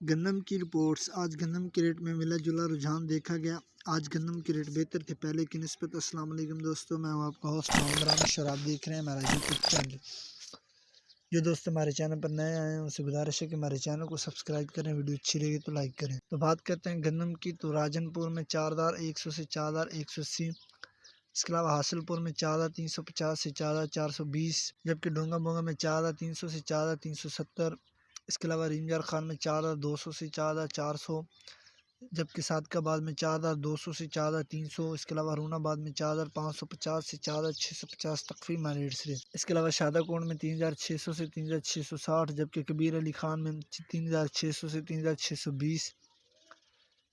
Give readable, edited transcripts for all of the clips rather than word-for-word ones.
گندم کی رپورٹس۔ آج گندم کے ریٹ میں ملا جلا رجحان دیکھا گیا۔ آج گندم کے ریٹ بہتر تھے پہلے کی نسبت۔ السلام علیکم دوستو، میں ہوں آپ کا ہوسٹ محمد رامش اور آپ دیکھ رہے ہیں ہمارا یوٹیوب چینل۔ جو دوست ہمارے چینل پر نئے آئے ہیں ان سے گزارش ہے کہ ہمارے چینل کو سبسکرائب کریں، ویڈیو اچھی لگی تو لائک کریں۔ تو بات کرتے ہیں گندم کی، تو راجن پور میں 4,100 سے 4,180، اس کے علاوہ حاصل پور میں 4,350 سے 4,420، جبکہ ڈونگا بونگا میں 4,300 سے 4,370، اس کے علاوہ رینجر خان میں 4,200 سے 4,400، جبکہ صادق آباد میں 4,200 سے 4,300، اس کے علاوہ ہارون آباد میں 4,550 سے 4,650 تخفیف ریٹس رہے۔ اس کے علاوہ شادہ کوٹ میں 3,600 سے 3,660، جبکہ کبیر علی خان میں 3,600 سے 3,620،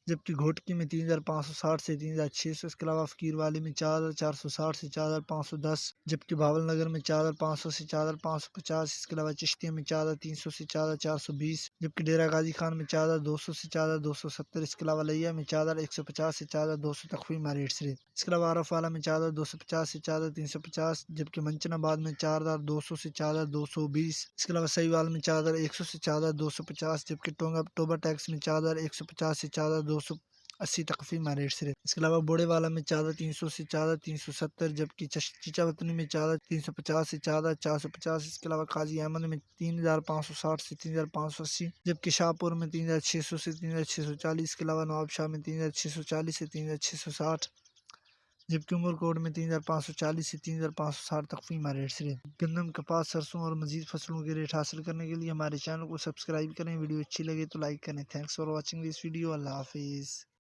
جبکہ گھوٹکی میں 3,560 سے 3,600، اس کے علاوہ فقیر والی میں 4,460 سے 4,510، جبکہ بھاول نگر میں 4,500 سے 4,550، اس کے علاوہ چشتیہ میں 4,300 سے 4,420، جبکہ ڈیرہ غازی خان میں 4,200 سے 4,270، اس کے علاوہ لیا میں 4,150 سے 4,200 تخفیف ریٹس رہے۔ اس کے علاوہ عارف والا میں 4,250 سے 4,350، جبکہ منچن آباد میں 4,200 سے 4,220، اس کے علاوہ سہیوال میں 4,100 سے 4,250، جبکہ ٹوبا ٹیکس میں 4,150 سے 4,280 تخفیف ریٹس رہے۔ اس کے علاوہ بوڑے والا میں 4,300 سے 4,370، جبکہ چیچا وطنی میں 4,350 سے 4,450، اس کے علاوہ قاضی احمد میں 3,560 سے 3,580، جبکہ شاہ پور میں 3,600 سے 3,640، اس کے علاوہ نواب شاہ میں 3,640 سے 3,660، جبکہ عمر کوٹ میں 3,540 سے 3,560 تخفیف ریٹس رہے۔ گندم، کپاس، سرسوں اور مزید فصلوں کے ریٹ حاصل کرنے کے لیے ہمارے چینل کو سبسکرائب کریں، ویڈیو اچھی لگے تو لائک کریں۔ Thanks for watching this video. اللہ حافظ۔